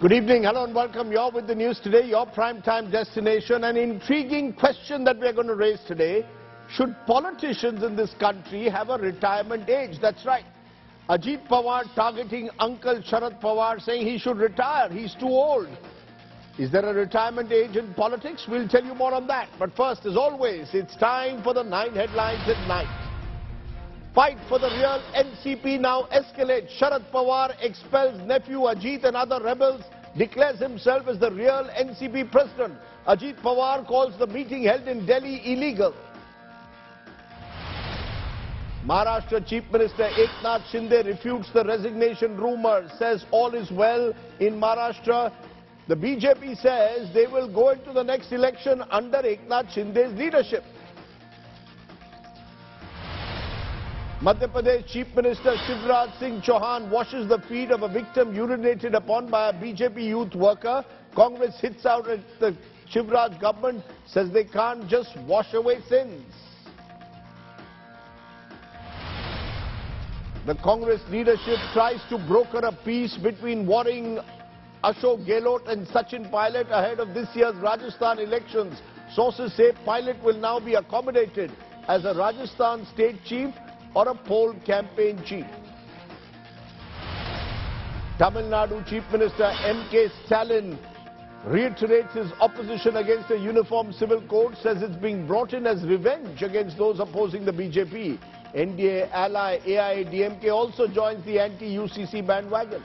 Good evening, hello and welcome. You're with the news today, your prime time destination. An intriguing question that we're going to raise today. Should politicians in this country have a retirement age? That's right. Ajit Pawar targeting Uncle Sharad Pawar, saying he should retire. He's too old. Is there a retirement age in politics? We'll tell you more on that. But first, as always, it's time for the 9 headlines at night. Fight for the real NCP now escalates. Sharad Pawar expels nephew Ajit and other rebels, declares himself as the real NCP president. Ajit Pawar calls the meeting held in Delhi illegal. Maharashtra Chief Minister Eknath Shinde refutes the resignation rumour, says all is well in Maharashtra. The BJP says they will go into the next election under Eknath Shinde's leadership. Madhya Pradesh Chief Minister Shivraj Singh Chauhan washes the feet of a victim urinated upon by a BJP youth worker. Congress hits out at the Shivraj government, says they can't just wash away sins. The Congress leadership tries to broker a peace between warring Ashok Gehlot and Sachin Pilot ahead of this year's Rajasthan elections. Sources say Pilot will now be accommodated as a Rajasthan state chief or a poll campaign chief. Tamil Nadu Chief Minister M.K. Stalin reiterates his opposition against the Uniform Civil Code, says it's being brought in as revenge against those opposing the BJP. NDA ally AIADMK also joins the anti-UCC bandwagon.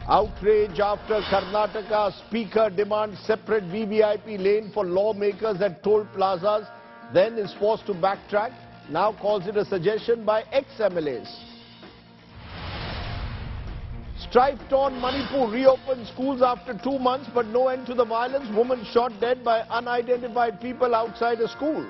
Outrage after Karnataka Speaker demands separate VVIP lane for lawmakers at toll plazas, then is forced to backtrack, now calls it a suggestion by ex-MLAs. Strife-torn Manipur reopens schools after 2 months, but no end to the violence. Woman shot dead by unidentified people outside a school.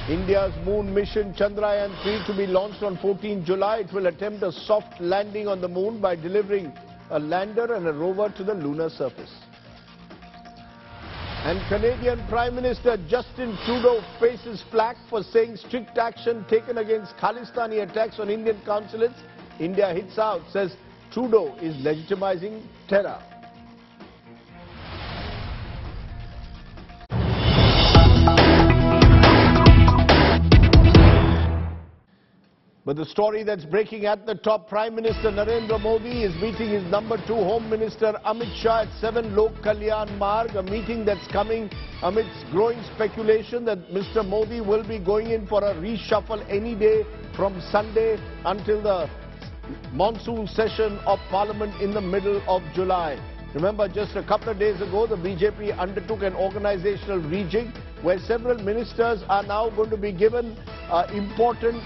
India's moon mission Chandrayaan-3 to be launched on 14 July. It will attempt a soft landing on the moon by delivering a lander and a rover to the lunar surface. And Canadian Prime Minister Justin Trudeau faces flack for saying strict action taken against Khalistani attacks on Indian consulates. India hits out, says Trudeau is legitimizing terror. But the story that's breaking at the top, Prime Minister Narendra Modi is meeting his number 2 Home Minister Amit Shah at 7 Lok Kalyan Marg, a meeting that's coming amidst growing speculation that Mr. Modi will be going in for a reshuffle any day from Sunday until the monsoon session of Parliament in the middle of July. Remember, just a couple of days ago, the BJP undertook an organizational rejig where several ministers are now going to be given important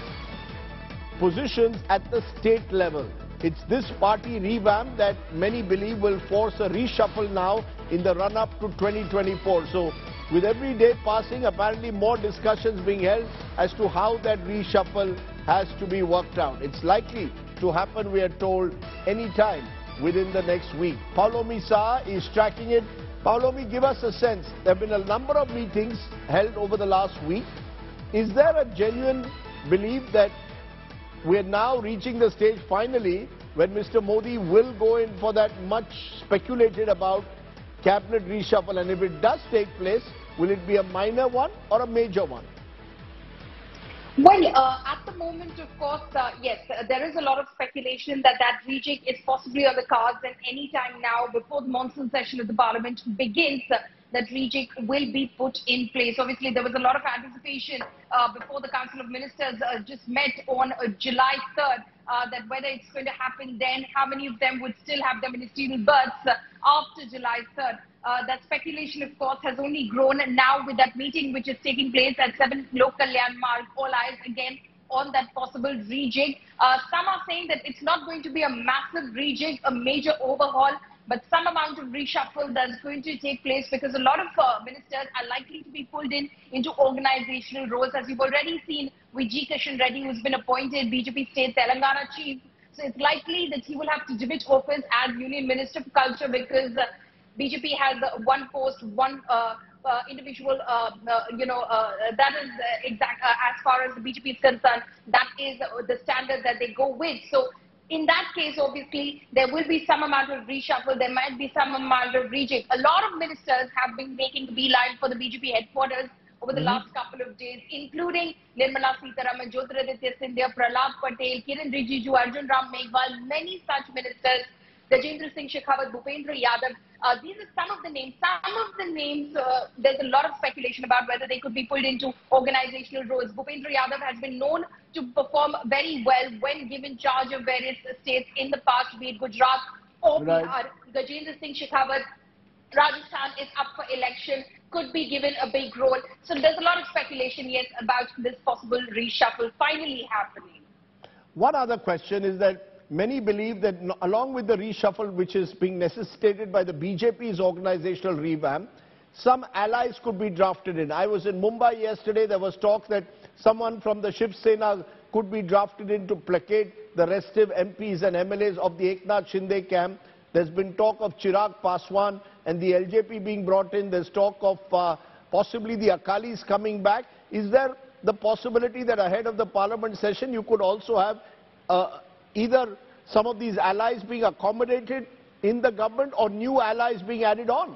positions at the state level. It's this party revamp that many believe will force a reshuffle now in the run-up to 2024. So with every day passing, apparently more discussions being held as to how that reshuffle has to be worked out. It's likely to happen, we are told, any time within the next week. Paulomi Saha is tracking it. Paulomi, give us a sense. There have been a number of meetings held over the last week. Is there a genuine belief that we are now reaching the stage finally when Mr. Modi will go in for that much speculated about cabinet reshuffle? And if it does take place, will it be a minor one or a major one? Well, at the moment, of course, yes, there is a lot of speculation that that rejig is possibly on the cards, and any time now before the monsoon session of the Parliament begins, that rejig will be put in place. Obviously, there was a lot of anticipation before the Council of Ministers just met on July 3rd, that whether it's going to happen then, how many of them would still have their ministerial berths after July 3rd. That speculation, of course, has only grown now with that meeting which is taking place at 7 Lok Kalyan Marg. All eyes again on that possible rejig. Some are saying that it's not going to be a massive rejig, a major overhaul, but some amount of reshuffle that's going to take place because a lot of ministers are likely to be pulled into organizational roles. As you've already seen with G. Kishan Reddy, who's been appointed BJP State Telangana Chief. So it's likely that he will have to dimit office as Union Minister for Culture because BJP has one post, one individual, that is exact as far as the BJP is concerned. That is the standard that they go with. So in that case, obviously, there will be some amount of reshuffle. There might be some amount of rejig. A lot of ministers have been making the beeline for the BJP headquarters over the last couple of days, including Nirmala Sitharaman, Jyotiraditya Scindia, Prahlad Patel, Kiran Rijiju, Arjun Ram Meghwal, many such ministers, Gajendra Singh Shekhawat, Bhupendra Yadav. These are some of the names. Some of the names, there's a lot of speculation about whether they could be pulled into organizational roles. Bhupendra Yadav has been known to perform very well when given charge of various states in the past, be it Gujarat or Bihar. Gajendra Singh Shekhawat, Rajasthan is up for election, could be given a big role. So there's a lot of speculation, yes, about this possible reshuffle finally happening. One other question is that many believe that along with the reshuffle which is being necessitated by the BJP's organizational revamp, some allies could be drafted in. I was in Mumbai yesterday. There was talk that someone from the Shiv Sena could be drafted in to placate the restive MPs and MLAs of the Eknath Shinde camp. There's been talk of Chirag Paswan and the LJP being brought in. There's talk of possibly the Akalis coming back. Is there the possibility that ahead of the parliament session you could also have either some of these allies being accommodated in the government or new allies being added on?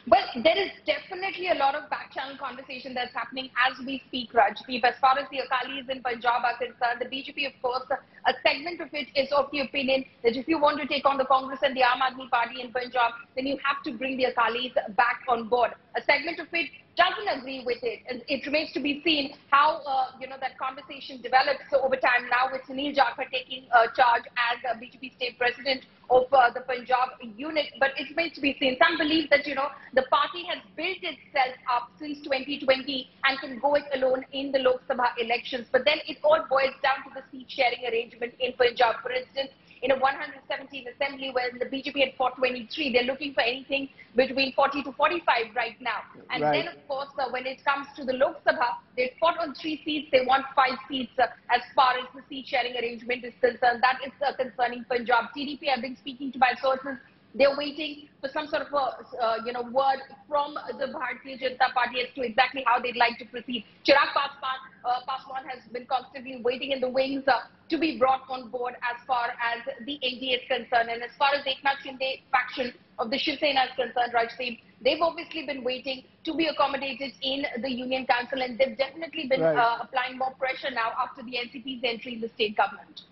Well, there is definitely a lot of back channel conversation that's happening as we speak, Rajdeep. As far as the Akalis in Punjab are concerned, the BJP, of course, a segment of it is of the opinion that if you want to take on the Congress and the Aam Aadmi Party in Punjab, then you have to bring the Akalis back on board. A segment of it doesn't agree with it. And it remains to be seen how, that conversation develops over time now with Sunil Jakhar taking charge as BJP state president of the Punjab unit. But it remains to be seen. Some believe that, the party has built itself up since 2020 and can go it alone in the Lok Sabha elections. But then it all boils down to the seat sharing arrangement in Punjab. For instance, in a 117 assembly where the BJP had 423, they're looking for anything between 40 to 45 right now. And then, of course, when it comes to the Lok Sabha, they fought on 3 seats. They want 5 seats as far as the seat sharing arrangement is concerned. That is concerning Punjab. TDP, I've been speaking to my sources. They're waiting for some sort of a, word from the Bharatiya Janata Party as to exactly how they'd like to proceed. Chirag Paswan has been constantly waiting in the wings to be brought on board as far as the NDA is concerned. And as far as the Eknath Shinde faction of the Shiv Sena is concerned, Rajdeep, they've obviously been waiting to be accommodated in the Union Council, and they've definitely been applying more pressure now after the NCP's entry in the state government.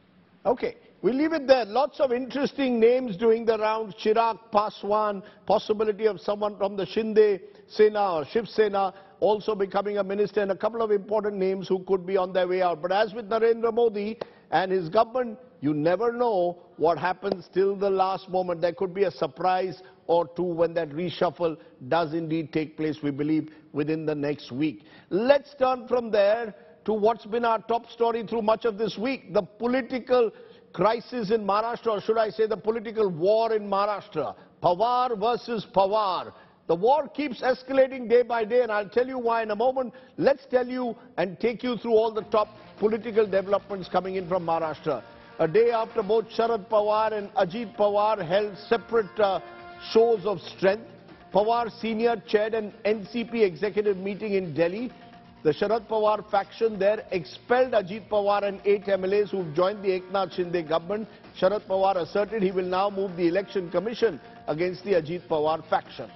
Okay, we'll leave it there. Lots of interesting names doing the rounds. Chirag Paswan, possibility of someone from the Shinde Sena or Shiv Sena also becoming a minister, and a couple of important names who could be on their way out. But as with Narendra Modi and his government, you never know what happens till the last moment. There could be a surprise or two when that reshuffle does indeed take place, we believe, within the next week. Let's turn from there to what's been our top story through much of this week, the political crisis in Maharashtra, or should I say the political war in Maharashtra. Pawar versus Pawar. The war keeps escalating day by day, and I'll tell you why in a moment. Let's tell you and take you through all the top political developments coming in from Maharashtra. A day after both Sharad Pawar and Ajit Pawar held separate shows of strength, Pawar Senior chaired an NCP executive meeting in Delhi. The Sharad Pawar faction there expelled Ajit Pawar and 8 MLAs who've joined the Eknath Shinde government. Sharad Pawar asserted he will now move the election commission against the Ajit Pawar faction.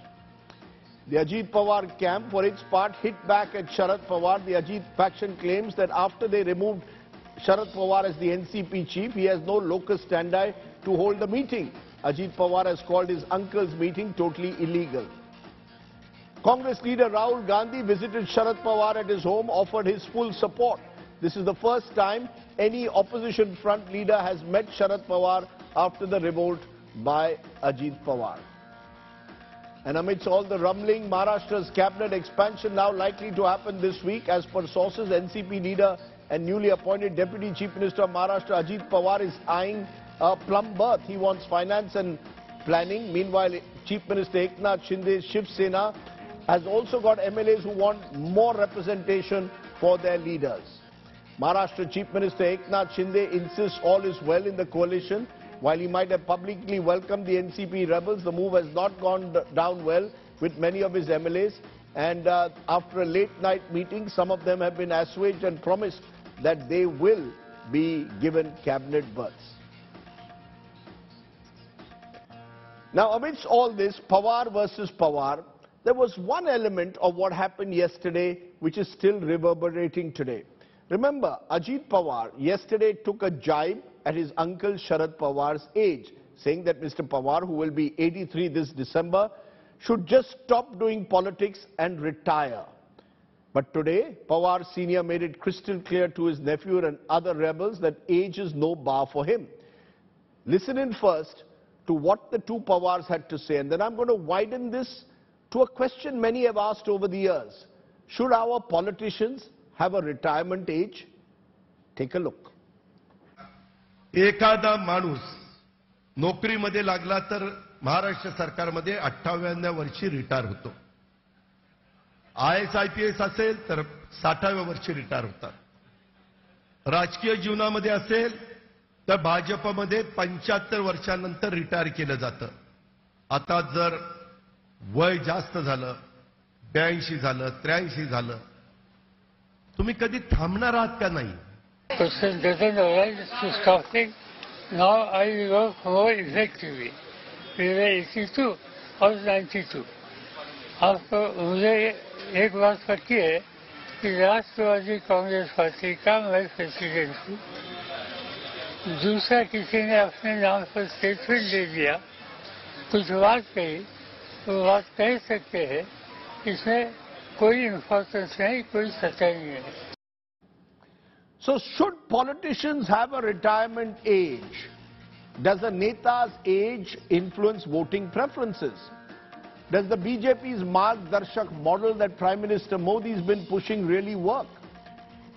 The Ajit Pawar camp, for its part, hit back at Sharad Pawar. The Ajit faction claims that after they removed Sharad Pawar as the NCP chief, he has no locus standi to hold the meeting. Ajit Pawar has called his uncle's meeting totally illegal. Congress leader Rahul Gandhi visited Sharad Pawar at his home, offered his full support. This is the first time any opposition front leader has met Sharad Pawar after the revolt by Ajit Pawar. And amidst all the rumbling, Maharashtra's cabinet expansion now likely to happen this week. As per sources, NCP leader and newly appointed Deputy Chief Minister of Maharashtra, Ajit Pawar, is eyeing a plum berth. He wants finance and planning. Meanwhile, Chief Minister Eknath Shinde's Shiv Sena has also got MLAs who want more representation for their leaders. Maharashtra Chief Minister Eknath Shinde insists all is well in the coalition. While he might have publicly welcomed the NCP rebels, the move has not gone down well with many of his MLAs. And after a late night meeting, some of them have been assuaged and promised that they will be given cabinet berths. Now, amidst all this, Pawar versus Pawar, there was one element of what happened yesterday which is still reverberating today. Remember, Ajit Pawar yesterday took a jibe at his uncle Sharad Pawar's age, saying that Mr. Pawar, who will be 83 this December, should just stop doing politics and retire. But today, Pawar Sr. made it crystal clear to his nephew and other rebels that age is no bar for him. Listen in first to what the two Pawars had to say, and then I'm going to widen this to a question many have asked over the years. Should our politicians have a retirement age? Take a look. एखादा माणूस नोकरीमध्ये लागला तर महाराष्ट्र सरकारमध्ये 58व्या वर्षी retire होतो. IAS असेल तर 60व्या वर्षी रिटायर होतात. राजकीय जीवनामध्ये असेल तर भाजपमध्ये 75 वर्षांनंतर रिटायर केलं जातं. आता जर वय जास्त झालं, 82 झालं, 83 झालं, तुम्ही कधी थांबणार आहात का नाही? Person doesn't arise to stop things. Now I work more effectively. Whether 82 or 92. अब मुझे एक बात पक्की है कि राष्ट्रवादी कांग्रेस पार्टी का मैं प्रेसिडेंट हूँ. दूसरा किसी ने अपने नाम पर स्टेटमेंट दे दिया, कुछ बात कही, वो बात कह सकते हैं, इसमें कोई इम्पोर्टेंस नहीं, कोई सच्चाई नहीं है. So should politicians have a retirement age? Does a neta's age influence voting preferences? Does the BJP's Margdarshak model that Prime Minister Modi has been pushing really work?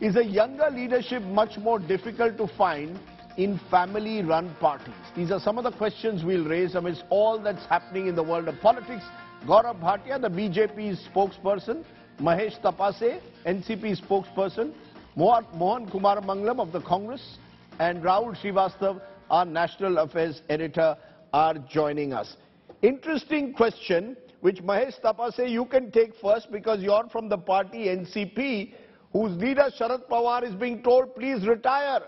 Is a younger leadership much more difficult to find in family-run parties? These are some of the questions we'll raise amidst all that's happening in the world of politics. Gaurav Bhatia, the BJP's spokesperson, Mahesh Tapase, NCP spokesperson, Mohan Kumar Mangalam of the Congress, and Rahul Srivastav, our National Affairs editor, are joining us. Interesting question, which Mahesh Tapase, you can take first because you're from the party NCP, whose leader Sharad Pawar is being told, please retire.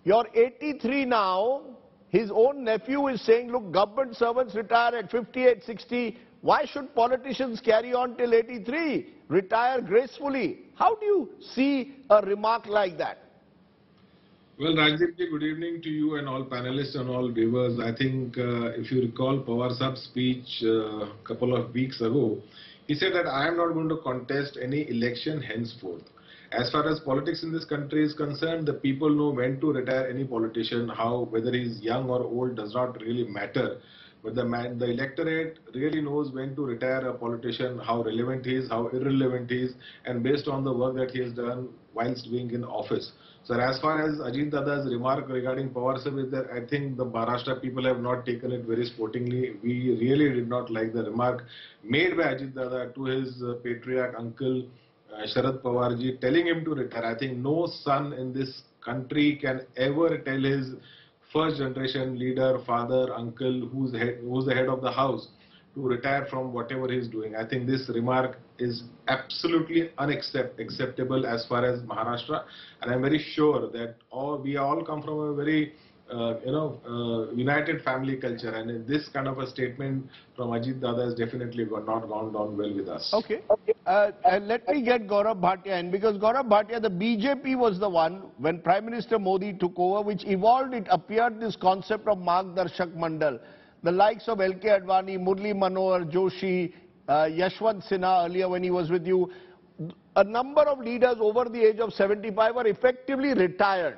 You're 83 now. His own nephew is saying, look, government servants retire at 58, 60. Why should politicians carry on till 83? Retire gracefully. How do you see a remark like that? Well, Rajdeep, good evening to you and all panelists and all viewers. I think if you recall Pawar Saab's speech a couple of weeks ago, he said that I am not going to contest any election henceforth. As far as politics in this country is concerned, the people know when to retire any politician, how, whether he's young or old does not really matter. But the electorate really knows when to retire a politician, how relevant he is, how irrelevant he is, and based on the work that he has done whilst being in office. So as far as Ajit Dada's remark regarding Pawar Saab is that, I think the Maharashtra people have not taken it very sportingly. We really did not like the remark made by Ajit Dada to his patriarch uncle Sharad Pawar ji, telling him to retire. I think no son in this country can ever tell his first generation leader, father, uncle, who's the head of the house, to retire from whatever he's doing. I think this remark is absolutely unacceptable as far as Maharashtra, and I'm very sure that we all come from a very united family culture, and this kind of a statement from Ajit Dada has definitely not gone down well with us. Okay. And let me get Gaurav Bhatia in, because Gaurav Bhatia, the BJP was the one, when Prime Minister Modi took over, which evolved, it appeared, this concept of Margdarshak Mandal. The likes of L.K. Advani, Murli Manohar Joshi, Yashwant Sinha earlier when he was with you, a number of leaders over the age of 75 were effectively retired.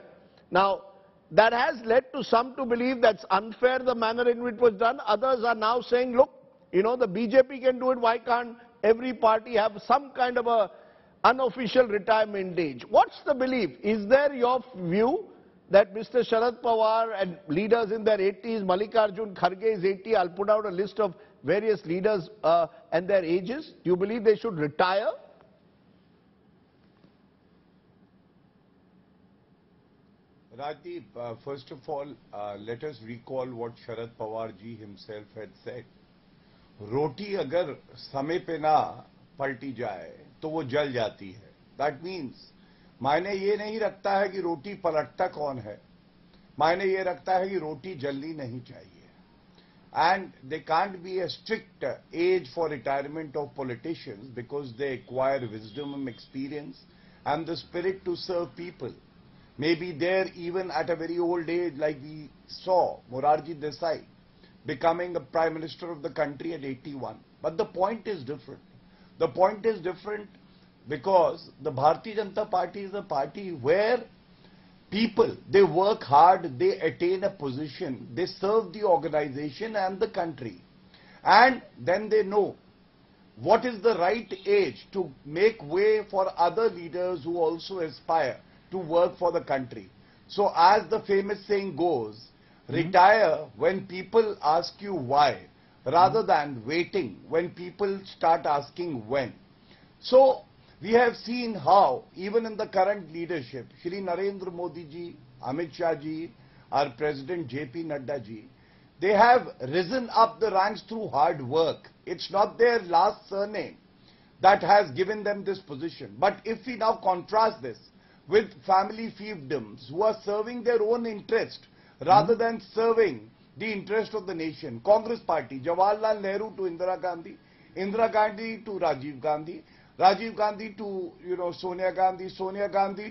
Now, that has led to some to believe that's unfair, the manner in which it was done. Others are now saying, look, the BJP can do it, why can't every party have some kind of a unofficial retirement age? What's the belief? Is there your view that Mr. Sharad Pawar and leaders in their 80s, Mallikarjun Kharge is 80, I'll put out a list of various leaders and their ages. Do you believe they should retire? Rajdeep, first of all, let us recall what Sharad Pawar ji himself had said. Roti agar समय पे ना पलटी जाए तो वो जल जाती है. That means मायने ये नहीं रखता है कि रोटी पलटता कौन है, मायने ये रखता है कि रोटी जलनी नहीं चाहिए. And there can't be a strict age for retirement of politicians because they acquire wisdom and experience and the spirit to serve people. Maybe there even at a very old age, like we saw Morarji Desai becoming the Prime Minister of the country at 81. But the point is different. The point is different because the Bharatiya Janata Party is a party where people, they work hard, they attain a position, they serve the organization and the country. And then they know what is the right age to make way for other leaders who also aspire to work for the country. So as the famous saying goes, retire when people ask you why, rather than waiting when people start asking when. So we have seen how, even in the current leadership, Shri Narendra Modi ji, Amit Shah ji, our President J.P. Nadda ji, they have risen up the ranks through hard work. It's not their last surname that has given them this position. But if we now contrast this with family fiefdoms who are serving their own interest rather than serving the interest of the nation, Congress Party, Jawaharlal Nehru to Indira Gandhi to Rajiv Gandhi, Rajiv Gandhi to, Sonia Gandhi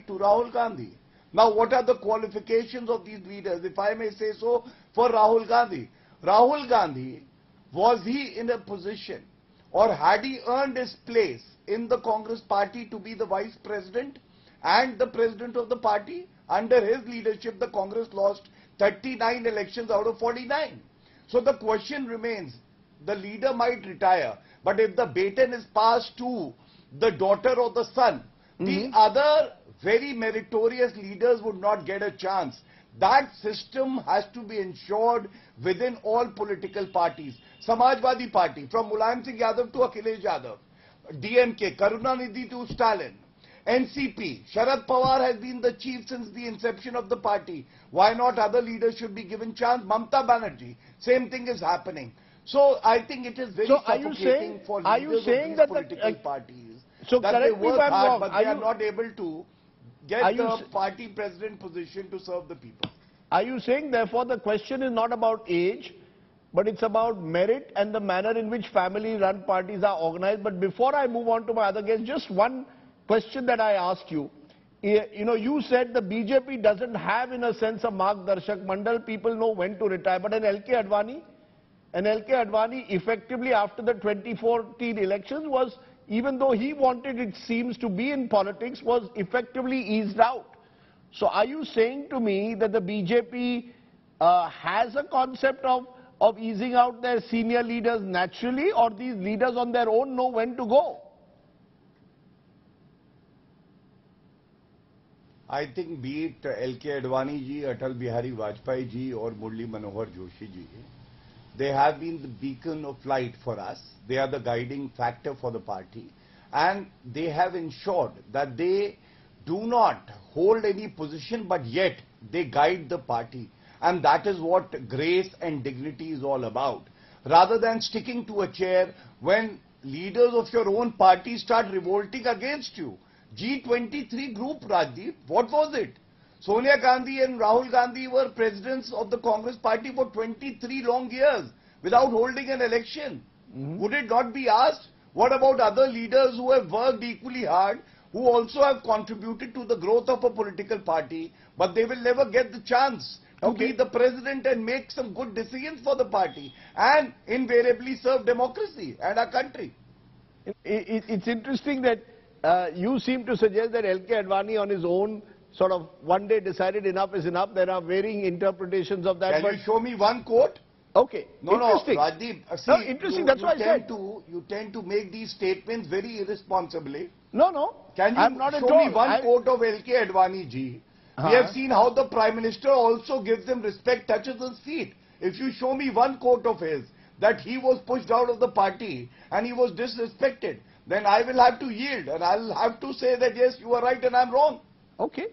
to Rahul Gandhi. Now, what are the qualifications of these leaders, if I may say so, for Rahul Gandhi? Rahul Gandhi, was he in a position or had he earned his place in the Congress Party to be the Vice President and the President of the party? Under his leadership, the Congress lost 39 elections out of 49. So the question remains, the leader might retire, but if the baton is passed to the daughter or the son, the other very meritorious leaders would not get a chance. That system has to be ensured within all political parties. Samajwadi Party, from Mulayam Singh Yadav to Akhilesh Yadav, DMK, Karunanidhi to Stalin, NCP, Sharad Pawar has been the chief since the inception of the party. Why not other leaders should be given chance? Mamta Banerjee, same thing is happening. So I think it is very suffocating for leaders of these political parties that they work hard but they are not able to get the party president position to serve the people. Are you saying therefore the question is not about age, but it's about merit and the manner in which family-run parties are organized? But before I move on to my other guests, just one question that I ask you. You said the BJP doesn't have in a sense a Margdarshak Mandal, people know when to retire, but an LK Advani effectively after the 2014 elections was, even though he wanted, it seems, to be in politics, was effectively eased out. So are you saying to me that the BJP has a concept of easing out their senior leaders naturally, or these leaders on their own know when to go? I think be it LK Advani ji, Atal Bihari Vajpayee ji or Murli Manohar Joshi ji, they have been the beacon of light for us. They are the guiding factor for the party. And they have ensured that they do not hold any position, but yet they guide the party. And that is what grace and dignity is all about. Rather than sticking to a chair when leaders of your own party start revolting against you. G23 group, Rajdeep, what was it? Sonia Gandhi and Rahul Gandhi were presidents of the Congress Party for 23 long years without holding an election. Would it not be asked, what about other leaders who have worked equally hard, who also have contributed to the growth of a political party, but they will never get the chance to be the president and make some good decisions for the party and invariably serve democracy and our country? It's interesting that you seem to suggest that LK Advani on his own sort of one day decided enough is enough. There are varying interpretations of that. Can you show me one quote? Okay. No, interesting. no, Rajdeep, see, no, interesting. That's why I said. You tend to make these statements very irresponsibly. No. Can you I'm not show me one quote of LK Advani ji? We have seen how the Prime Minister also gives him respect, touches his feet. If you show me one quote of his, that he was pushed out of the party and he was disrespected, then I will have to yield and I'll have to say that yes, you are right and I'm wrong. Okay.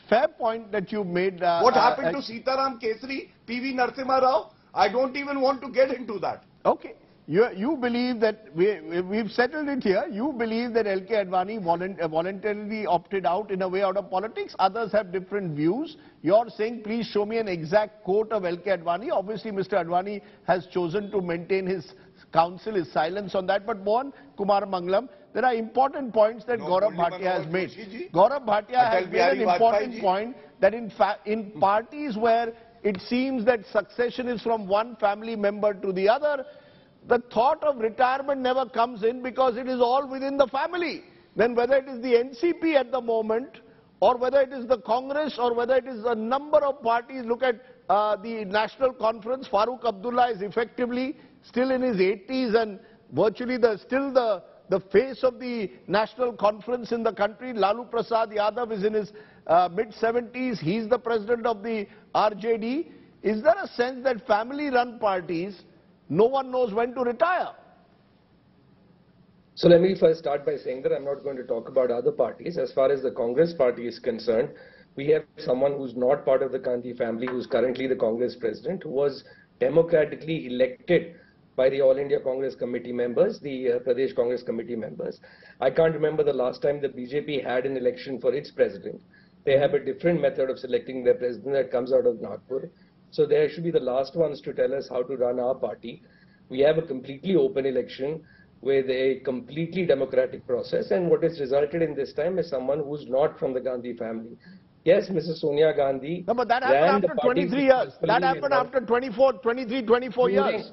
fair point that you made. What happened to Sitaram Kesari, PV Narasimha Rao? I don't even want to get into that. Okay. You believe that we've settled it here. You believe that LK Advani voluntarily opted out in a way out of politics. Others have different views. You're saying, please show me an exact quote of LK Advani. Obviously, Mr. Advani has chosen to maintain his counsel, his silence on that. But Mohan Kumar Mangalam, there are important points that Gaurav Bhatia has made. Gaurav Bhatia has made an important point that in parties where it seems that succession is from one family member to the other, the thought of retirement never comes in because it is all within the family. Then whether it is the NCP at the moment, or whether it is the Congress, or whether it is a number of parties, look at the National Conference, Farooq Abdullah is effectively still in his 80s and virtually still the face of the National Conference in the country. Lalu Prasad Yadav is in his mid-70s. He's the president of the RJD. Is there a sense that family-run parties, no one knows when to retire? So let me first start by saying that I'm not going to talk about other parties. As far as the Congress party is concerned, we have someone who's not part of the Gandhi family, who's currently the Congress president, who was democratically elected by the All India Congress Committee members, the Pradesh Congress Committee members. I can't remember the last time the BJP had an election for its president. They have a different method of selecting their president that comes out of Nagpur. So they should be the last ones to tell us how to run our party. We have a completely open election with a completely democratic process, and what has resulted in this time is someone who's not from the Gandhi family. Yes, Mrs. Sonia Gandhi. No, but that happened after 23 years. That happened after 24 years.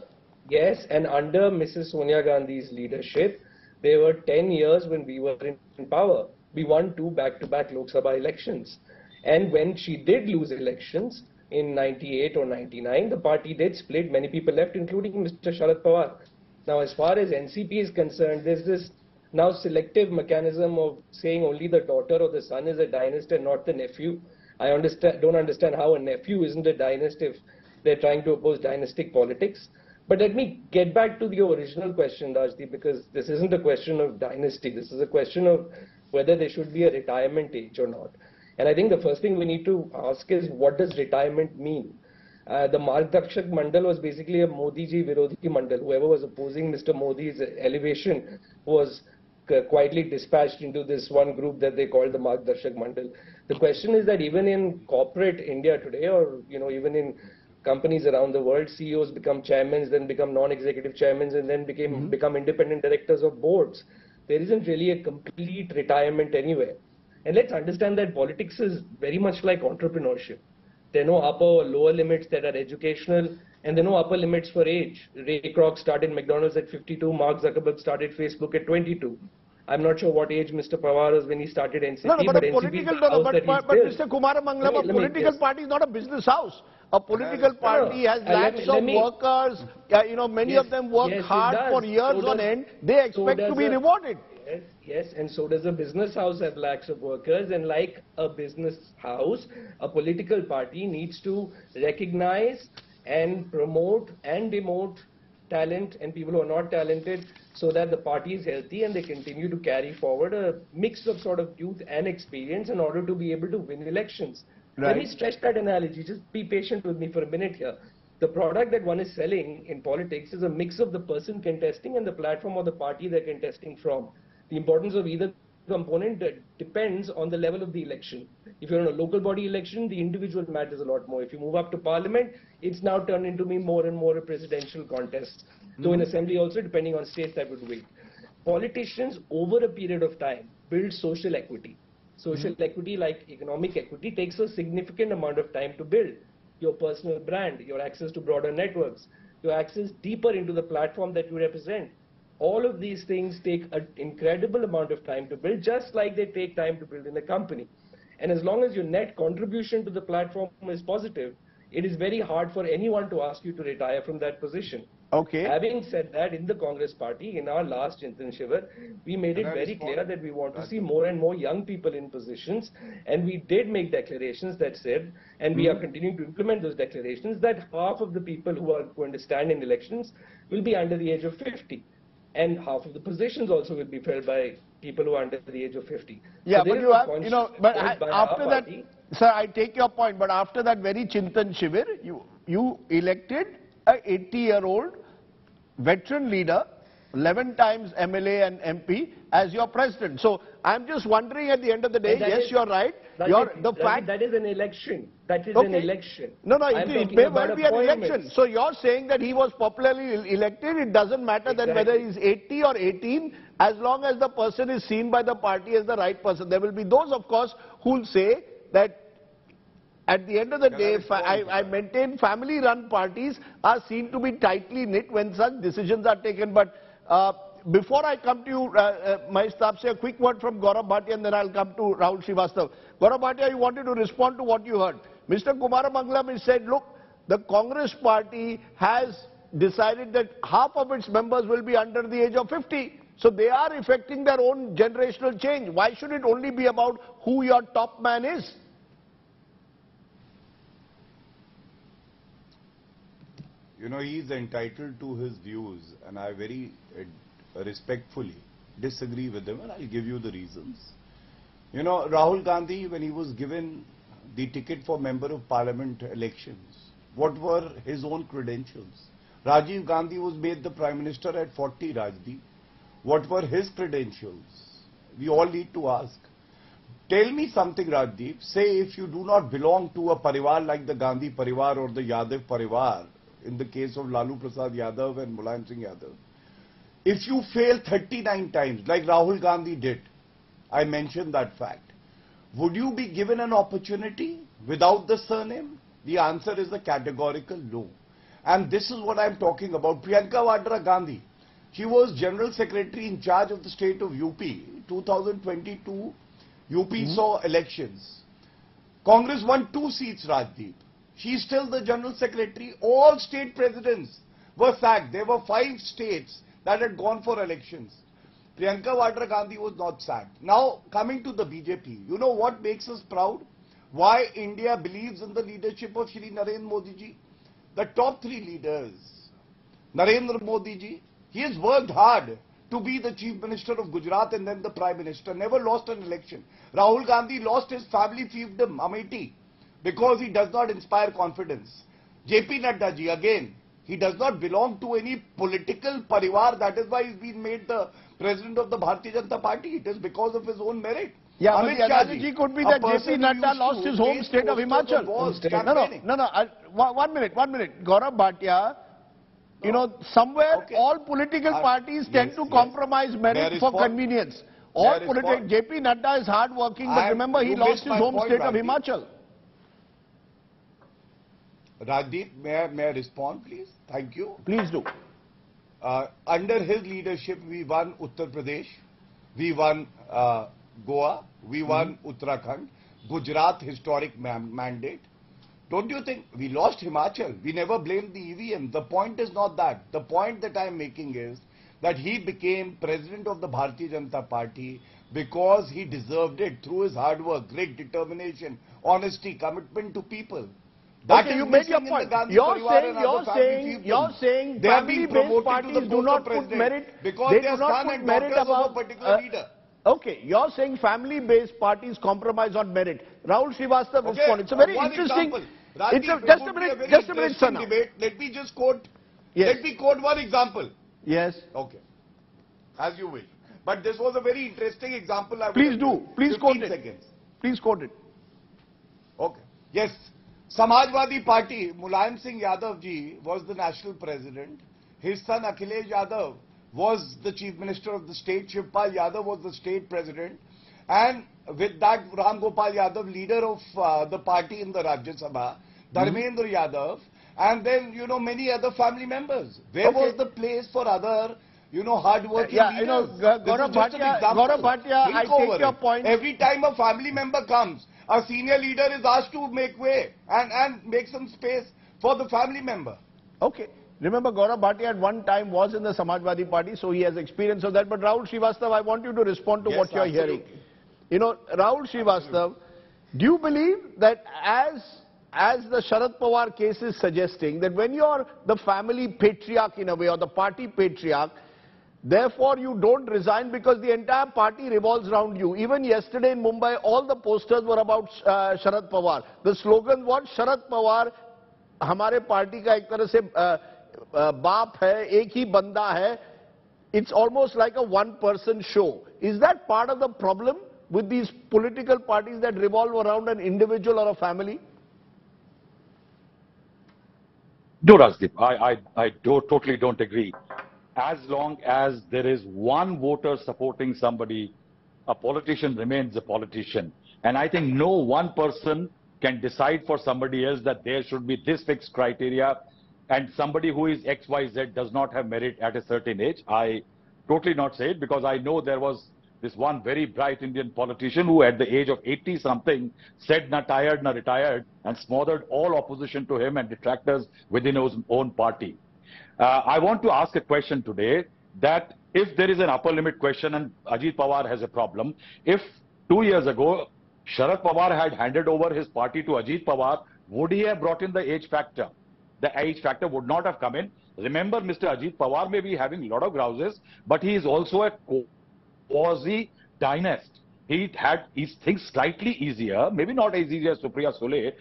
Yes, and under Mrs. Sonia Gandhi's leadership, there were 10 years when we were in power. We won 2 back-to-back Lok Sabha elections. And when she did lose elections, in 98 or 99, the party did split. Many people left, including Mr. Sharad Pawar. Now, as far as NCP is concerned, there's this now selective mechanism of saying only the daughter or the son is a dynast and not the nephew. I don't understand how a nephew isn't a dynast if they're trying to oppose dynastic politics. But let me get back to the original question, Rajdeep, because this isn't a question of dynasty. This is a question of whether there should be a retirement age or not. And I think the first thing we need to ask is, what does retirement mean? The Margdarshak Mandal was basically a Modi ji Virodhi Mandal. Whoever was opposing Mr. Modi's elevation was quietly dispatched into this one group that they called the Margdarshak Mandal. The question is that even in corporate India today, or even in companies around the world, CEOs become chairmen, then become non-executive chairmen, and then become independent directors of boards. There isn't really a complete retirement anywhere. And let's understand that politics is very much like entrepreneurship. There are no upper or lower limits that are educational, and there are no upper limits for age. Ray Kroc started McDonald's at 52, Mark Zuckerberg started Facebook at 22. I'm not sure what age Mr. Pawar was when he started NCP, but Mr. Kumar Mangalam, a political party is not a business house. A political party has lakhs of workers, many of them work hard for years on end. They expect to be rewarded. Yes, and so does a business house have lakhs of workers, and like a business house, a political party needs to recognize and promote and demote talent and people who are not talented, so that the party is healthy and they continue to carry forward a mix of sort of youth and experience in order to be able to win elections. Right. Let me stretch that analogy. Just be patient with me for a minute here. The product that one is selling in politics is a mix of the person contesting and the platform or the party they're contesting from. The importance of either component depends on the level of the election. If you're in a local body election, the individual matters a lot more. If you move up to parliament, it's now turned into more and more a presidential contest. Though in assembly also, depending on states, that would wait. Politicians, over a period of time, build social equity. Social equity, like economic equity, takes a significant amount of time to build. Your personal brand, your access to broader networks, your access deeper into the platform that you represent. All of these things take an incredible amount of time to build, just like they take time to build in a company. And as long as your net contribution to the platform is positive, it is very hard for anyone to ask you to retire from that position. Okay. Having said that, in the Congress party, in our last Chintan Shivar, we made it very clear that we want to see more and more young people in positions, and we did make declarations that said, and we are continuing to implement those declarations, that half of the people who are going to stand in elections will be under the age of 50. and half of the positions also will be filled by people who are under the age of 50. Yeah, So but there you is a have, but conscious by after our that, party. sir, I take your point, but after that very Chintan Shivir, you elected a 80-year-old veteran leader, 11 times MLA and MP, as your president. So I'm just wondering at the end of the day, yes, you're right. That is an election. That is an election. No, it may well be an appointments. election. So you're saying that he was popularly elected. It doesn't matter then whether he's 80 or 18, as long as the person is seen by the party as the right person. There will be those, of course, who will say that at the end of the day, I maintain family-run parties are seen to be tightly knit when such decisions are taken. But before I come to you, Mahesh Tapse, a quick word from Gaurav Bhatia and then I'll come to Rahul Srivastav. Gaurav Bhatia, you wanted to respond to what you heard. Mr. Kumaramangalam has said, look, the Congress party has decided that half of its members will be under the age of 50. So they are effecting their own generational change. Why should it only be about who your top man is? You know, he is entitled to his views, and I very respectfully disagree with him, and I'll give you the reasons. You know, Rahul Gandhi, when he was given the ticket for Member of Parliament elections, what were his own credentials? Rajiv Gandhi was made the Prime Minister at 40, Rajdeep. What were his credentials? We all need to ask. Tell me something, Rajdeep. Say if you do not belong to a parivar like the Gandhi parivar or the Yadav parivar, in the case of Lalu Prasad Yadav and Mulayam Singh Yadav, if you fail 39 times, like Rahul Gandhi did, I mentioned that fact, would you be given an opportunity without the surname? The answer is a categorical no. And this is what I'm talking about. Priyanka Vadra Gandhi, she was General Secretary in charge of the state of UP. 2022, UP saw elections. Congress won 2 seats, Rajdeep. She is still the General Secretary. All state presidents were sacked. There were 5 states that had gone for elections. Priyanka Vadra Gandhi was not sacked. Now, coming to the BJP, you know what makes us proud? Why India believes in the leadership of Shri Narendra Modi ji? The top 3 leaders. Narendra Modi ji, he has worked hard to be the Chief Minister of Gujarat and then the Prime Minister. Never lost an election. Rahul Gandhi lost his family fiefdom, Amethi, because he does not inspire confidence. JP Nadda ji, again, he does not belong to any political parivar. That is why he's been made the president of the Bharatiya Janata Party. It is because of his own merit. Yeah, but the analogy could be that JP Nadda lost his home state of Himachal. No. 1 minute. Gaurav Bhatia, you know, somewhere all political parties tend to compromise merit for convenience. All political, JP Nadda is hard working, but remember he lost his home state of Himachal. Rajdeep, may I respond, please? Thank you. Please do. Under his leadership, we won Uttar Pradesh, we won Goa, we won Uttarakhand, Gujarat historic mandate. Don't you think we lost Himachal? We never blamed the EVM. The point is not that. The point that I am making is that he became president of the Bharatiya Janata Party because he deserved it through his hard work, great determination, honesty, commitment to people. Okay, you make your point. You're saying family-based parties do not put merit, because they do not put merit above a particular leader. Okay, you're saying family-based parties compromise on merit. Rahul Srivastav respond. It's a very interesting. Just a minute, Sana. Let me just quote. Yes. Let me quote one example. Yes. Okay. As you wish. But this was a very interesting example. Please do. Please quote it. Seconds. Please quote it. Okay. Yes. Samajwadi Party, Mulayam Singh Yadav ji was the national president. His son Akhilesh Yadav was the chief minister of the state. Shivpal Yadav was the state president. And with that, Ram Gopal Yadav, leader of the party in the Rajya Sabha, Dharmendra Yadav, and then, you know, many other family members. Where was the place for other, you know, hard-working leaders? You know, Gaurav Bhatia, I take your point. Every time a family member comes, a senior leader is asked to make way and make some space for the family member. Okay. Remember, Gaurav Bhatia at one time was in the Samajwadi Party, so he has experience of that. But Rahul Srivastav, I want you to respond to what you're hearing. You know, Rahul Srivastav, do you believe that as the Sharad Pawar case is suggesting, that when you're the family patriarch in a way, or the party patriarch, Therefore, you don't resign because the entire party revolves around you. Even yesterday in Mumbai, all the posters were about Sharad Pawar. The slogan was Sharad Pawar, हमारे party का एक तरह से बाप है, एक ही बंदा है. It's almost like a one-person show. Is that part of the problem with these political parties that revolve around an individual or a family? No, Rajdeep, I totally don't agree. As long as there is one voter supporting somebody, a politician remains a politician. And I think no one person can decide for somebody else that there should be this fixed criteria and somebody who is XYZ does not have merit at a certain age. I totally not say it because I know there was this one very bright Indian politician who at the age of 80-something said na tired, na retired and smothered all opposition to him and detractors within his own party. I want to ask a question today that if there is an upper limit question and Ajit Pawar has a problem, if 2 years ago Sharad Pawar had handed over his party to Ajit Pawar, would he have brought in the age factor? The age factor would not have come in. Remember, Mr. Ajit Pawar may be having a lot of grouses, but he is also a quasi-dynast. He had his things slightly easier, maybe not as easy as Supriya Sule,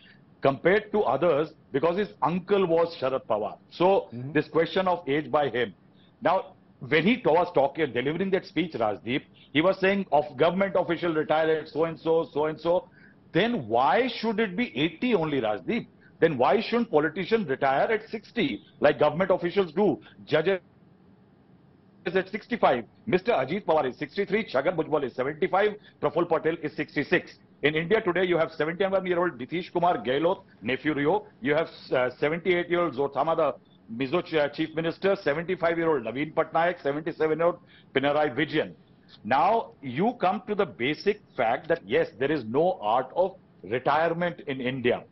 compared to others because his uncle was Sharad Pawar. So, this question of age by him. Now, when he was talking, delivering that speech, Rajdeep, he was saying of government official retired at so-and-so, so-and-so. Then why should it be 80 only, Rajdeep? Then why shouldn't politicians retire at 60 like government officials do? Judges is at 65. Mr. Ajit Pawar is 63. Chhagan Bhujbal is 75. Praful Patel is 66. In India today, you have 71-year-old Nitish Kumar Gehlot, nephew Rio. You have 78-year-old Zothama, the Mizo Chief Minister, 75-year-old Naveen Patnaik, 77-year-old Pinarayi Vijayan. Now, you come to the basic fact that, yes, there is no art of retirement in India.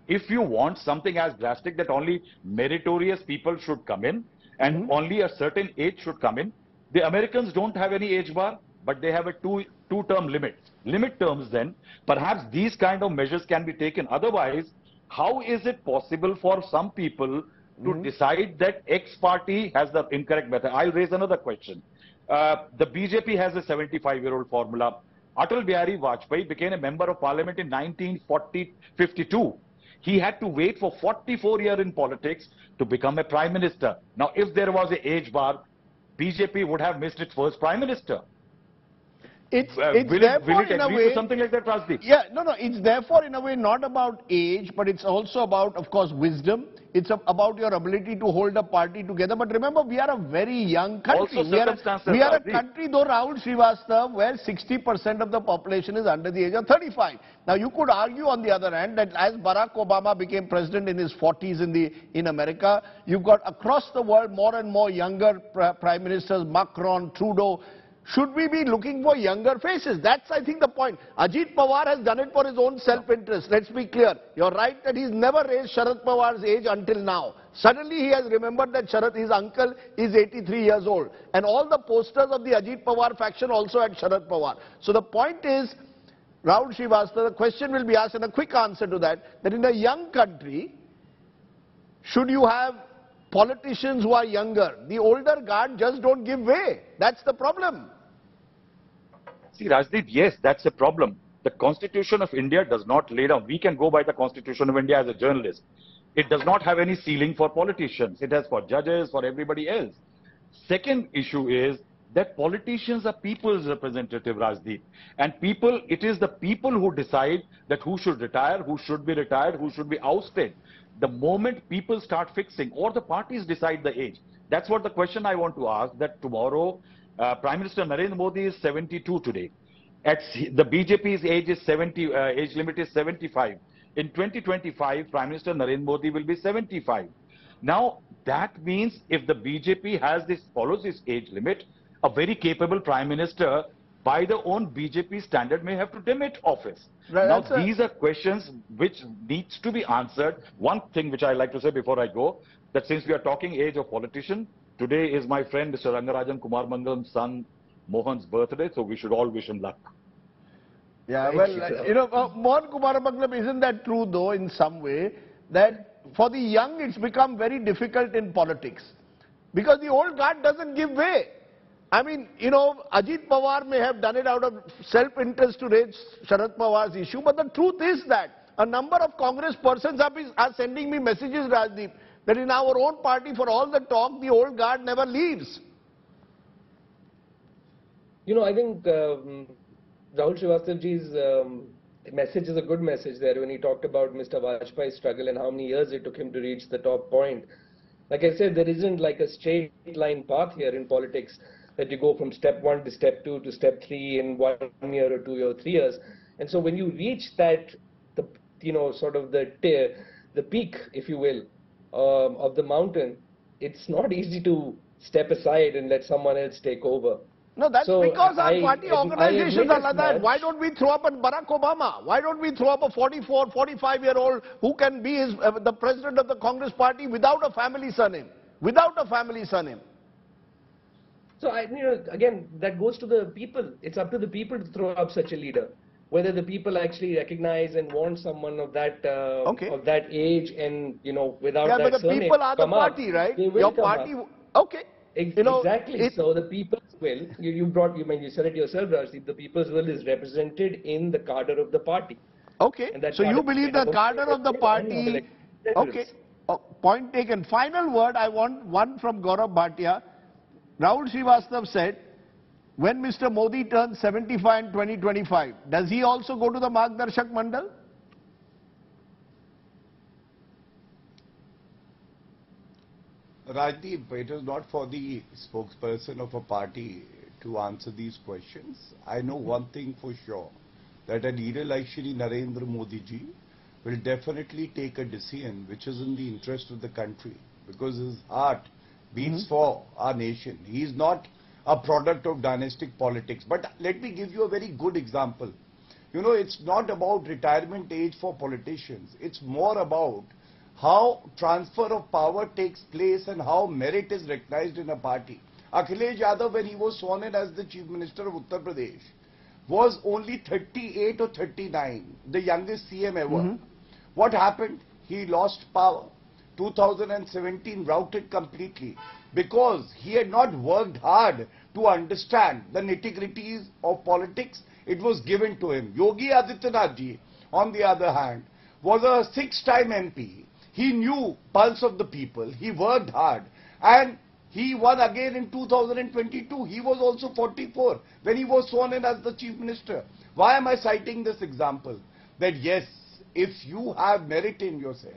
If you want something as drastic that only meritorious people should come in and only a certain age should come in, the Americans don't have any age bar, but they have a two-term limit. Limit terms then, perhaps these kind of measures can be taken. Otherwise, how is it possible for some people to decide that X party has the incorrect method? I'll raise another question. The BJP has a 75-year-old formula. Atal Bihari Vajpayee became a member of parliament in 1952. He had to wait for 44 years in politics to become a prime minister. Now, if there was an age bar, BJP would have missed its first prime minister. It's will it agree to something like that, Rajdeep? Yeah, no, it's therefore in a way not about age, but it's also about, of course, wisdom. It's about your ability to hold a party together. But remember, we are a very young country. Also we are a country, though, Rahul Srivastava, where 60% of the population is under the age of 35. Now, you could argue on the other hand that as Barack Obama became president in his 40s in America, you've got across the world more and more younger prime ministers, Macron, Trudeau. Should we be looking for younger faces? That's, I think, the point. Ajit Pawar has done it for his own self-interest. Let's be clear. You're right that he's never raised Sharad Pawar's age until now. Suddenly he has remembered that his uncle, is 83 years old. And all the posters of the Ajit Pawar faction also had Sharad Pawar. So the point is, Rahul Srivastava, the question will be asked, and a quick answer to that in a young country, should you have politicians who are younger? The older guard just don't give way. That's the problem. See, Rajdeep, yes, that's a problem. The Constitution of India does not lay down. We can go by the Constitution of India as a journalist. It does not have any ceiling for politicians. It has for judges, for everybody else. Second issue is that politicians are people's representative, Rajdeep. And it is the people who decide that who should retire, who should be retired, who should be ousted. The moment people start fixing, or the parties decide the age. That's what the question I want to ask, that tomorrow, Prime Minister Narendra Modi is 72 today. The BJP's age limit is 75. In 2025, Prime Minister Narendra Modi will be 75. Now, that means if the BJP follows this age limit, a very capable Prime Minister, by the own BJP standard, may have to demit office. Right, now, these are questions which needs to be answered. One thing which I like to say before I go, that since we are talking age of politician, today is my friend Mr. Rangarajan Kumar Mangalam's son Mohan's birthday, so we should all wish him luck. Yeah, well, Mohan Kumar Mangalam, isn't that true though in some way, that for the young it's become very difficult in politics? Because the old guard doesn't give way. I mean, you know, Ajit Pawar may have done it out of self-interest to raise Sharad Pawar's issue, but the truth is that a number of Congress persons are sending me messages, Rajdeep, that in our own party, for all the talk, the old guard never leaves. You know, I think Rahul Srivastavaji's message is a good message there when he talked about Mr. Vajpayee's struggle and how many years it took him to reach the top point. Like I said, there isn't like a straight line path here in politics that you go from step 1 to step 2 to step 3 in 1 year or 2 years or 3 years. And so when you reach that, sort of the peak, if you will, of the mountain, it's not easy to step aside and let someone else take over. No, that's because our party organizations are like that. Why don't we throw up a Barack Obama? Why don't we throw up a 44, 45-year-old who can be the president of the Congress Party without a family surname? Without a family surname. So, again, that goes to the people. It's up to the people to throw up such a leader. Whether the people actually recognize and want someone of that of that age and, without that surname. Yeah, but the people are the party, right? Your party, okay. Exactly. So the people's will, you said it yourself, Rajdeep, the people's will is represented in the cadre of the party. Okay. So you believe the cadre of the party. Okay. Point taken. Final word, I want one from Gaurav Bhatia. Rahul Srivastav said, when Mr. Modi turns 75 in 2025, does he also go to the Margdarshak Mandal? Rajdeep, it is not for the spokesperson of a party to answer these questions. I know one thing for sure, that a leader like Shri Narendra Modi ji will definitely take a decision which is in the interest of the country, because his heart beats for our nation. He is not a product of dynastic politics. But let me give you a very good example. It's not about retirement age for politicians. It's more about how transfer of power takes place and how merit is recognized in a party. Akhilesh Yadav, when he was sworn in as the Chief Minister of Uttar Pradesh, was only 38 or 39, the youngest CM ever. What happened? He lost power. 2017 routed completely because he had not worked hard to understand the nitty-gritties of politics. It was given to him. Yogi Adityanath ji, on the other hand, was a 6-time MP. He knew pulse of the people. He worked hard and he won again in 2022. He was also 44 when he was sworn in as the Chief Minister. Why am I citing this example? That yes, if you have merit in yourself,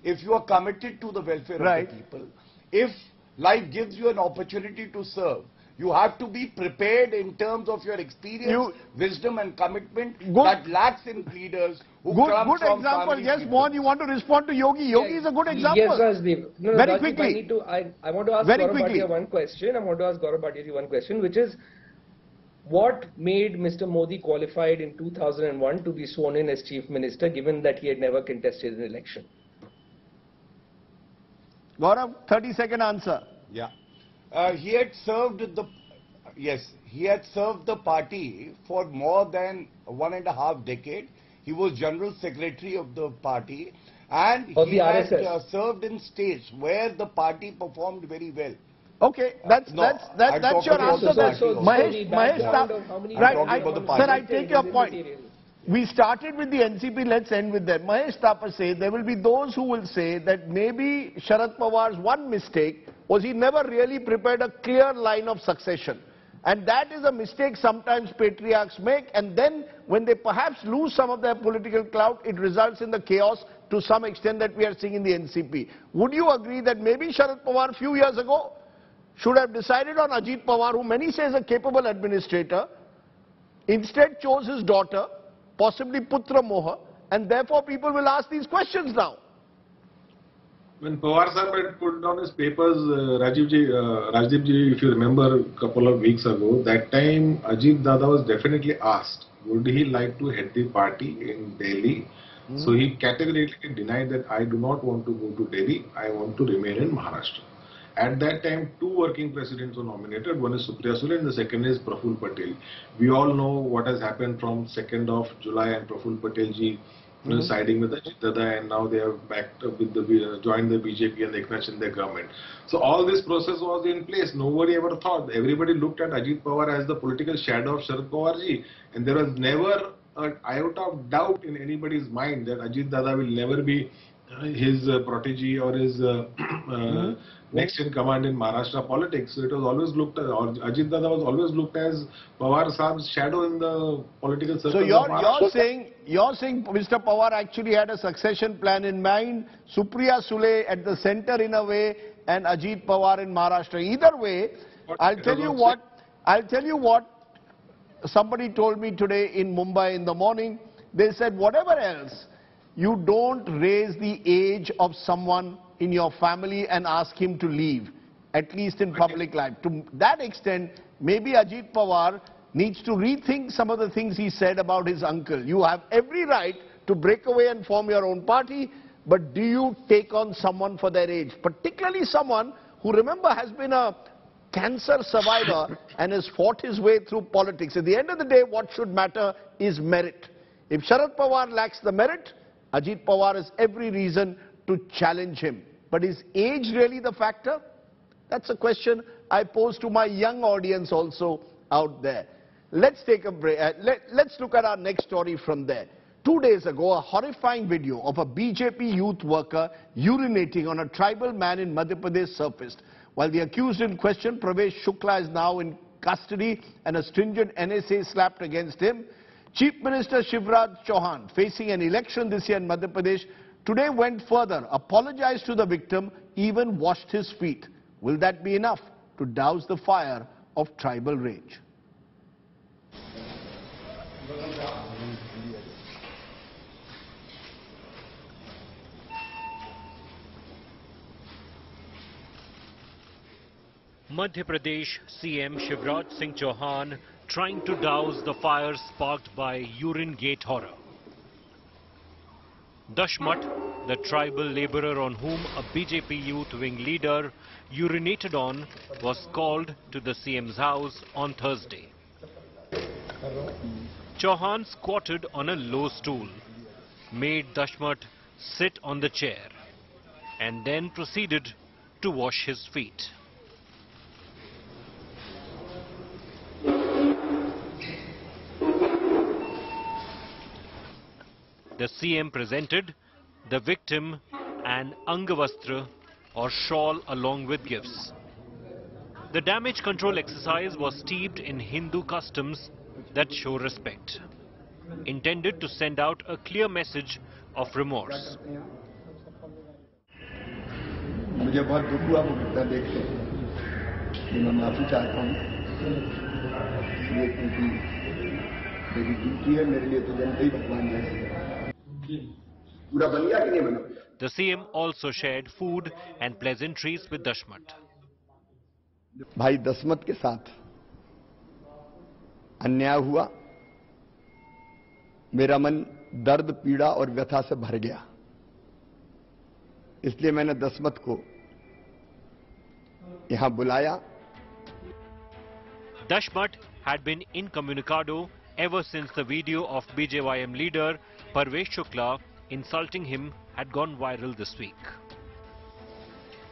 if you are committed to the welfare of the people, if life gives you an opportunity to serve, you have to be prepared in terms of your experience, wisdom and commitment that lacks in leaders who come from example. Yes, Mohan, you want to respond to Yogi. Yogi is a good example. Yes, Rajdeep. No, very Rajdeep, quickly. I want to ask Gaurav Bhatia one question. I want to ask Gaurav Bhatia one question, which is, what made Mr. Modi qualified in 2001 to be sworn in as Chief Minister, given that he had never contested an election? Gaurav, 30-second answer. Yeah. He had served the party for more than 1.5 decades. He was General Secretary of the party and he had served in states where the party performed very well. Okay, that's your answer. Mahesh, sir, I take your point. We started with the NCP, let's end with that. Mahesh Thapar says there will be those who will say that maybe Sharad Pawar's one mistake was he never really prepared a clear line of succession. And that is a mistake sometimes patriarchs make, and then when they perhaps lose some of their political clout, it results in the chaos to some extent that we are seeing in the NCP. Would you agree that maybe Sharad Pawar a few years ago should have decided on Ajit Pawar, who many say is a capable administrator, instead chose his daughter, possibly Putra Moha, and therefore people will ask these questions now. When Pawar sir had put down his papers, Rajdeep ji, if you remember a couple of weeks ago, that time Ajit Dada was definitely asked, would he like to head the party in Delhi? So he categorically denied that I do not want to go to Delhi, I want to remain in Maharashtra. At that time, 2 working presidents were nominated. One is Supriya Sule and the second is Praful Patel. We all know what has happened from 2nd of July and Praful Patel ji siding with Ajit Dada, and now they have backed up with the joined the BJP and Eknath Shinde government. So all this process was in place. Nobody ever thought. Everybody looked at Ajit Pawar as the political shadow of Sharad Pawar ji, and there was never an iota of doubt in anybody's mind that Ajit Dada will never be his protege or his next in command in Maharashtra politics. So it was always looked at, or Ajit Dada was always looked as Pawar Saab's shadow in the political circle. So you're saying Mr. Pawar actually had a succession plan in mind, Supriya Sule at the center in a way, and Ajit Pawar in Maharashtra. Either way, I'll tell you what somebody told me today in Mumbai in the morning. They said, whatever else, you don't raise the age of someone in your family and ask him to leave, at least in public life. To that extent, maybe Ajit Pawar needs to rethink some of the things he said about his uncle. You have every right to break away and form your own party, but do you take on someone for their age? Particularly someone who, remember, has been a cancer survivor and has fought his way through politics. At the end of the day, what should matter is merit. If Sharad Pawar lacks the merit, Ajit Pawar has every reason to challenge him. But is age really the factor? That's a question I pose to my young audience also out there. Let's take a break. Let's look at our next story from there. 2 days ago, a horrifying video of a BJP youth worker urinating on a tribal man in Madhya Pradesh surfaced. While the accused in question, Pravesh Shukla, is now in custody and a stringent NSA slapped against him, Chief Minister Shivraj Chauhan, facing an election this year in Madhya Pradesh, today went further, apologized to the victim, even washed his feet. Will that be enough to douse the fire of tribal rage? Madhya Pradesh CM Shivraj Singh Chauhan trying to douse the fire sparked by urine gate horror. Dashmat, the tribal labourer on whom a BJP youth wing leader urinated on, was called to the CM's house on Thursday. Chauhan squatted on a low stool, made Dashmat sit on the chair, and then proceeded to wash his feet. The CM presented the victim an Angavastra or shawl along with gifts. The damage control exercise was steeped in Hindu customs that show respect, intended to send out a clear message of remorse. मुझे बहुत दुख हुआ वो घटना देख के, मैं माफी चाहता हूँ। ये क्योंकि मेरी ड्यूटी है, मेरे लिए तो जनता ही भगवान है। पूरा बन गया कि नहीं बना? The CM also shared food and pleasantries with Dashmat. भाई दशमत के साथ अन्याय हुआ, मेरा मन दर्द, पीड़ा और व्यथा से भर गया। इसलिए मैंने दशमत को यहां बुलाया। Dashmat had been incommunicado ever since the video of BJYM leader Pravesh Shukla insulting him had gone viral this week.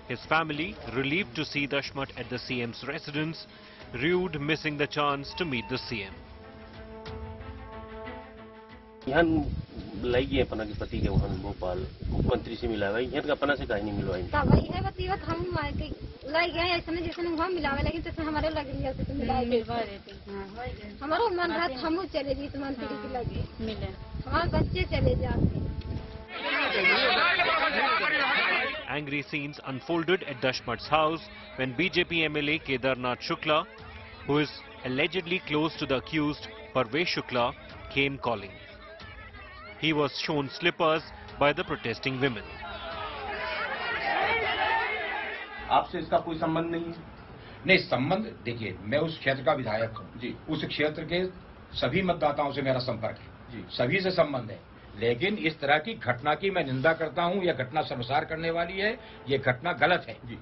His family, relieved to see Dashmat at the CM's residence, rued missing the chance to meet the CM. यहाँ लाई गए अपना के पति के वहाँ भोपाल मुख्यमंत्री से मिला हुआ यहाँ का अपना से कहीं नहीं मिलवाई तब वही है बतीवत हम लाई गए ऐसे में जैसे वहाँ मिला हुआ लेकिन जैसे हमारे लग रही है तो मिला हमारा मन रहा हम चले जी तो मंत्री की लगे मिले हमारे बच्चे चले जाते। Angry scenes unfolded at Dashmat's house when BJP MLA Kedarnath Shukla, who is allegedly close to the accused Pravesh Shukla, came calling. He was shown slippers by the protesting women. आपसे इसका कोई संबंध नहीं है? नहीं, संबंध देखिए, मैं उस क्षेत्र का विधायक हूँ जी, उस क्षेत्र के सभी मतदाताओं से मेरा संपर्क है जी, सभी से संबंध है, लेकिन इस तरह की घटना की मैं निंदा करता हूँ। यह घटना शर्मसार करने वाली है, ये घटना गलत है जी।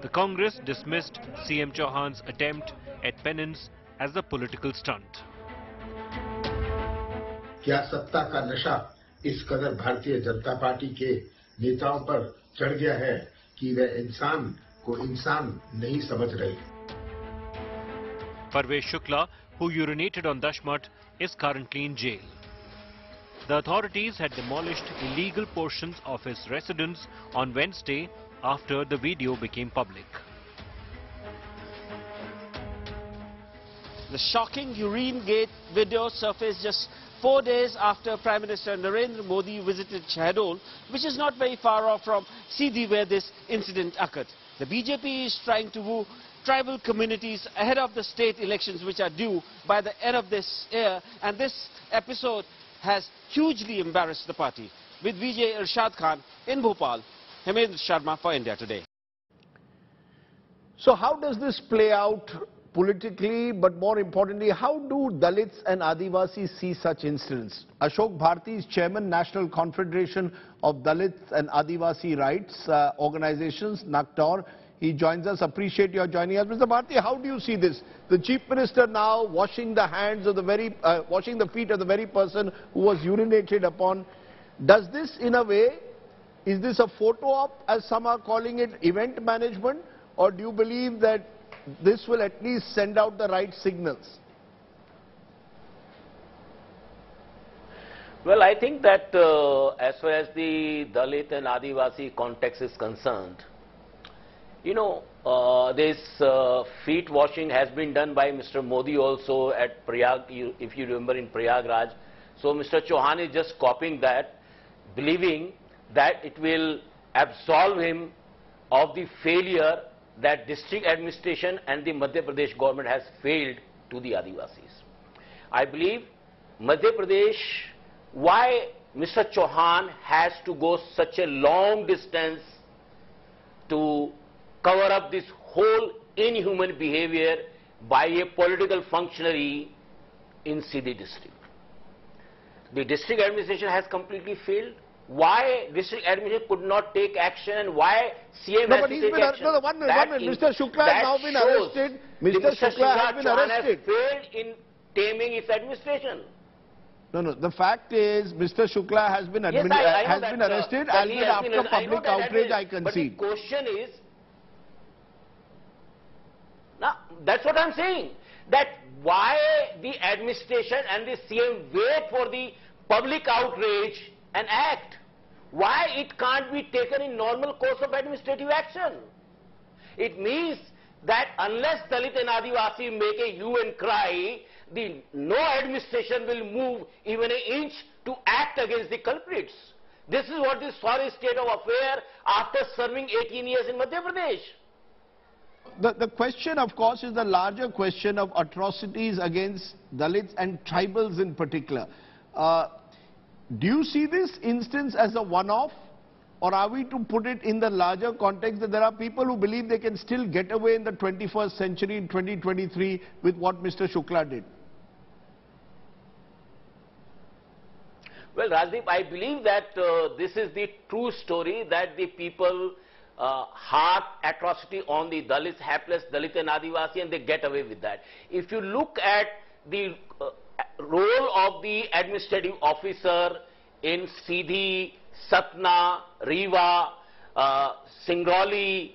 The Congress dismissed CM Chauhan's attempt at penance as a political stunt. क्या सत्ता का नशा इस कदर भारतीय जनता पार्टी के नेताओं पर चढ़ गया है कि वे इंसान को इंसान नहीं समझ रहे? Parvesh Shukla, who urinated on Dashmat, is currently in jail. The authorities had demolished illegal portions of his residence on Wednesday after the video became public. The shocking urine gate video surfaced just 4 days after Prime Minister Narendra Modi visited Shahdol, which is not very far off from Sindhi where this incident occurred. The BJP is trying to woo tribal communities ahead of the state elections which are due by the end of this year, and this episode has hugely embarrassed the party. With Vijay Irshad Khan in Bhopal, Hemendra Sharma for India Today. So how does this play out politically, but more importantly, how do Dalits and Adivasis see such incidents? Ashok Bharti is Chairman, National Confederation of Dalits and Adivasi Rights Organizations, NACTOR. He joins us. Appreciate your joining us. Mr. Bharti, how do you see this? The Chief Minister now washing the hands of the washing the feet of the very person who was urinated upon. Does this, in a way, is this a photo op, as some are calling it, event management, or do you believe that this will at least send out the right signals? Well, I think that as far as the Dalit and Adivasi context is concerned, you know, this feet washing has been done by Mr. Modi also at Prayag, if you remember, in Prayagraj. So Mr. Chauhan is just copying that, believing that it will absolve him of the failure that district administration and the Madhya Pradesh government has failed to the Adivasis. I believe Madhya Pradesh, why Mr. Chauhan has to go such a long distance to cover up this whole inhuman behavior by a political functionary in Sindhi district. The district administration has completely failed. Why district administration could not take action, and why CM has to take action? No, one minute. Mr. Shukla has now been arrested. Mr. Shukla has been arrested. Has failed in taming its administration. No. The fact is, Mr. Shukla has been arrested, and after public outrage, I concede. But the question is, now that's what I'm saying. That why the administration and the CM wait for the public outrage and act? Why it can't be taken in normal course of administrative action? It means that unless Dalit and Adivasi make a hue and cry, no administration will move even an inch to act against the culprits. This is what the sorry state of affair after serving 18 years in Madhya Pradesh. The question, of course, is the larger question of atrocities against Dalits and tribals in particular. Do you see this instance as a one-off, or are we to put it in the larger context that there are people who believe they can still get away in the 21st century in 2023 with what Mr. Shukla did? Well, Rajdeep, I believe that this is the true story, that the people harp atrocity on the Dalits, hapless Dalit and Adivasi, and they get away with that. If you look at the role of the administrative officer in Sindhi, Satna, Rewa, Singrauli,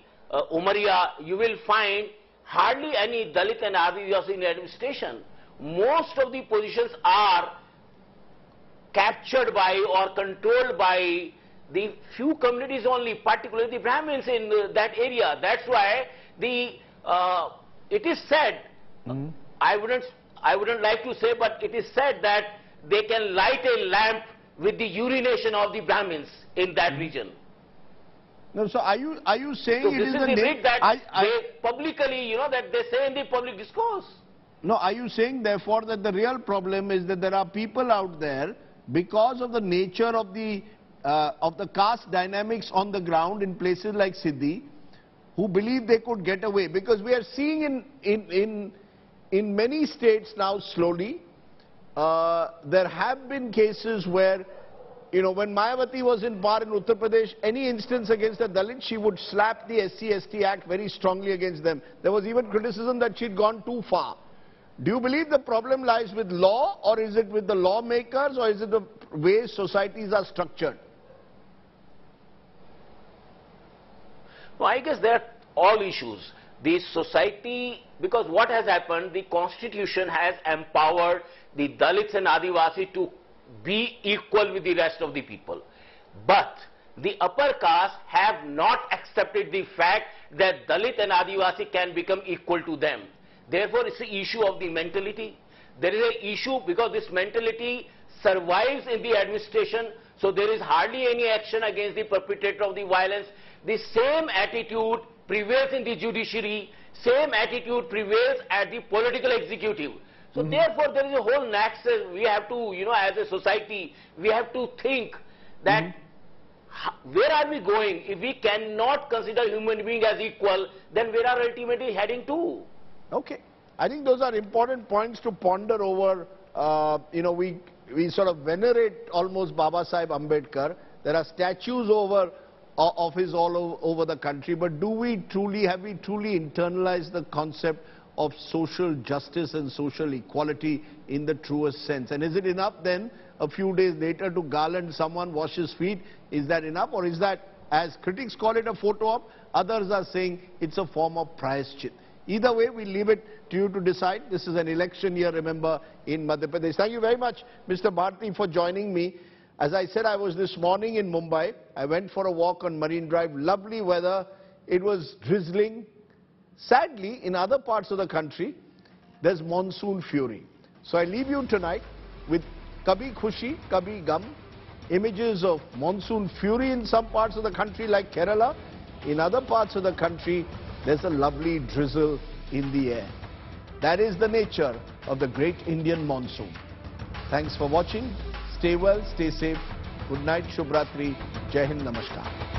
Umaria, you will find hardly any Dalit and Adivasi in administration. Most of the positions are captured by or controlled by the few communities only, particularly the Brahmins in that area. That's why it is said, I wouldn't like to say, but it is said that they can light a lamp with the urination of the Brahmins in that region. No, so are you saying so it this is the myth that they publicly, you know, that they say in the public discourse? No, are you saying therefore that the real problem is that there are people out there, because of the nature of the caste dynamics on the ground in places like Sindhi, who believe they could get away? Because we are seeing in many states now slowly, there have been cases where, you know, when Mayawati was in power in Uttar Pradesh, any instance against a Dalit, she would slap the SC/ST Act very strongly against them. There was even criticism that she'd gone too far. Do you believe the problem lies with law, or is it with the lawmakers, or is it the way societies are structured? No, I guess they're all issues. The society, because what has happened, the constitution has empowered the Dalits and Adivasi to be equal with the rest of the people. But the upper caste have not accepted the fact that Dalit and Adivasi can become equal to them. Therefore, it's an issue of the mentality. There is an issue because this mentality survives in the administration, so there is hardly any action against the perpetrator of the violence. The same attitude prevails in the judiciary, same attitude prevails at the political executive. So therefore, there is a whole nexus. We have to, as a society, we have to think that where are we going? If we cannot consider human being as equal, then where are ultimately heading to? Okay. I think those are important points to ponder over. We sort of venerate almost Baba Sahib Ambedkar. There are statues of his all over the country. But have we truly internalized the concept of social justice and social equality in the truest sense? And is it enough then, a few days later, to garland someone, wash his feet? Is that enough? Or is that, as critics call it, a photo op? Others are saying it's a form of prayashchit. Either way, we leave it to you to decide. This is an election year, remember, in Madhya Pradesh. Thank you very much, Mr. Bharti, for joining me. As I said, I was this morning in Mumbai. I went for a walk on Marine Drive. Lovely weather. It was drizzling. Sadly, in other parts of the country, there's monsoon fury. So I leave you tonight with Kabhi Khushi, Kabhi Gum, images of monsoon fury in some parts of the country like Kerala. In other parts of the country, there's a lovely drizzle in the air. That is the nature of the great Indian monsoon. Thanks for watching. Stay well, stay safe. Good night, Shubh Ratri. Jai Hind, Namaskar.